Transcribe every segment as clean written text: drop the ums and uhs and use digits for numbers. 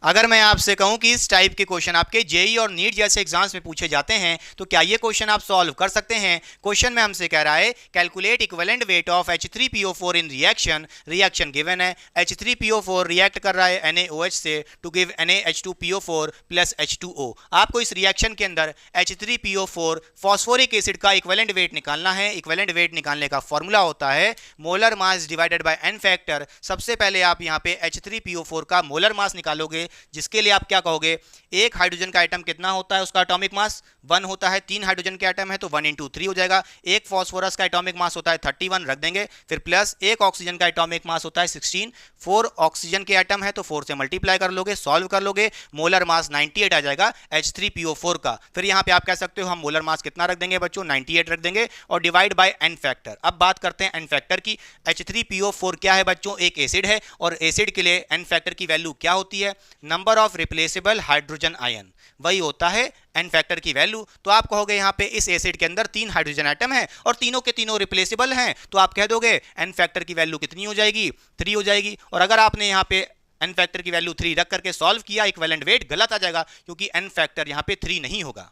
अगर मैं आपसे कहूं कि इस टाइप के क्वेश्चन आपके जेई और नीट जैसे एग्जाम्स में पूछे जाते हैं तो क्या ये क्वेश्चन आप सॉल्व कर सकते हैं। क्वेश्चन में हमसे कह रहा है calculate equivalent weight of H3PO4 in reaction. Reaction given है, H3PO4 रिएक्ट कर रहा है NaOH से to give NaH2PO4 plus H2O। आपको इस रिएक्शन के अंदर H3PO4 फॉस्फोरिक एसिड का इक्विवेलेंट वेट निकालना है। इक्विवेलेंट वेट निकालने का फॉर्मूला होता है molar mass divided by n factor. सबसे पहले आप यहाँ पे H3PO4 का मोलर मास निकालोगे, जिसके लिए आप क्या कहोगे, एक हाइड्रोजन का आइटम कितना होता है, उसका एटॉमिक मास 1 होता है। 3 हाइड्रोजन के आइटम है तो 1 × 3 हो जाएगा। एक फॉस्फोरस का एटॉमिक मास होता है 31, रख देंगे। फिर प्लस एक ऑक्सीजन का एटॉमिक मास होता है 16। 4 ऑक्सीजन के आइटम है तो 4 से मल्टीप्लाई कर लोगे, सॉल्व कर लोगे, मोलर मास 98 आ जाएगा H3PO4 का। फिर यहाँ पे आप कह सकते हो हम मोलर मास कितना रख देंगे बच्चों, 98 रख देंगे और डिवाइड बाय n फैक्टर। अब बात करते हैं n फैक्टर की। H3PO4 क्या है बच्चों, एक एसिड है और एसिड के लिए n फैक्टर की वैल्यू क्या होती है, number of replaceable hydrogen ion, वही होता है n फैक्टर की वैल्यू। तो आप कहोगे यहाँ पे इस एसिड के अंदर 3 हाइड्रोजन आइटम है और तीनों के तीनों रिप्लेसेबल हैं, तो आप कह दोगे n फैक्टर की वैल्यू कितनी हो जाएगी, 3 हो जाएगी। और अगर आपने यहाँ पे n फैक्टर की वैल्यू 3 रख करके सॉल्व किया, इक्विवेलेंट वेट गलत आ जाएगा क्योंकि n फैक्टर यहाँ पे 3 नहीं होगा।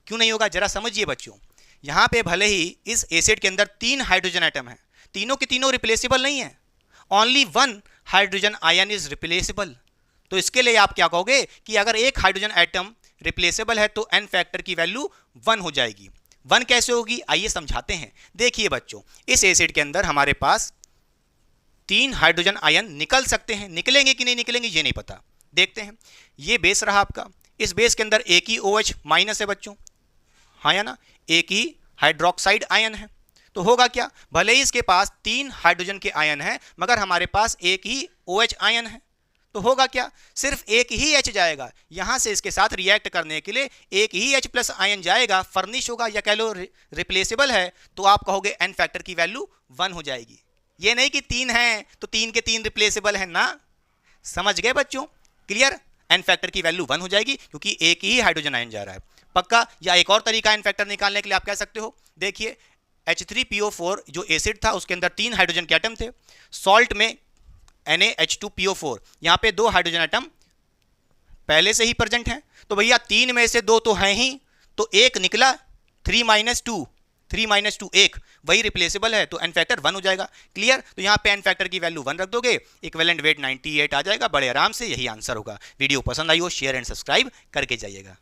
क्यों नहीं होगा जरा समझिए बच्चों। यहाँ पे भले ही इस एसिड के अंदर 3 हाइड्रोजन आइटम है, तीनों के तीनों रिप्लेसेबल नहीं है, only 1 hydrogen ion is replaceable. तो इसके लिए आप क्या कहोगे कि अगर एक हाइड्रोजन एटम रिप्लेसेबल है तो n फैक्टर की वैल्यू 1 हो जाएगी। 1 कैसे होगी आइए समझाते हैं। देखिए बच्चों, इस एसिड के अंदर हमारे पास 3 हाइड्रोजन आयन निकल सकते हैं, निकलेंगे कि नहीं निकलेंगे ये नहीं पता, देखते हैं। ये बेस रहा आपका, इस बेस के अंदर एक ही OH माइनस है बच्चों, हाँ या ना, एक ही हाइड्रोक्साइड आयन है। तो होगा क्या, भले ही इसके पास 3 हाइड्रोजन के आयन है मगर हमारे पास एक ही OH आयन है, तो होगा क्या, सिर्फ एक ही H जाएगा यहां से इसके साथ रिएक्ट करने के लिए, एक ही H प्लस आयन जाएगा, फर्निश होगा या कह लो रिप्लेसेबल है, तो आप कहोगे n फैक्टर की वैल्यू 1 हो जाएगी। ये नहीं कि 3 हैं तो 3 के 3 रिप्लेसेबल है ना, समझ गए बच्चों, क्लियर। n फैक्टर की वैल्यू 1 हो जाएगी क्योंकि एक ही हाइड्रोजन आयन जा रहा है, पक्का। या एक और तरीका n फैक्टर निकालने के लिए आप कह सकते हो, देखिए H3PO4 जो एसिड था उसके अंदर 3 हाइड्रोजन के एटम थे, सॉल्ट में NaH2PO4 यहाँ पे 2 हाइड्रोजन एटम पहले से ही प्रेजेंट हैं, तो भैया 3 में से 2 तो हैं ही, तो एक निकला, 3 - 2 1, वही रिप्लेसेबल है तो n फैक्टर 1 हो जाएगा, क्लियर। तो यहाँ पे n फैक्टर की वैल्यू 1 रख दोगे, इक्विवेलेंट वेट 98 आ जाएगा, बड़े आराम से यही आंसर होगा। वीडियो पसंद आई हो शेयर एंड सब्सक्राइब करके जाइएगा।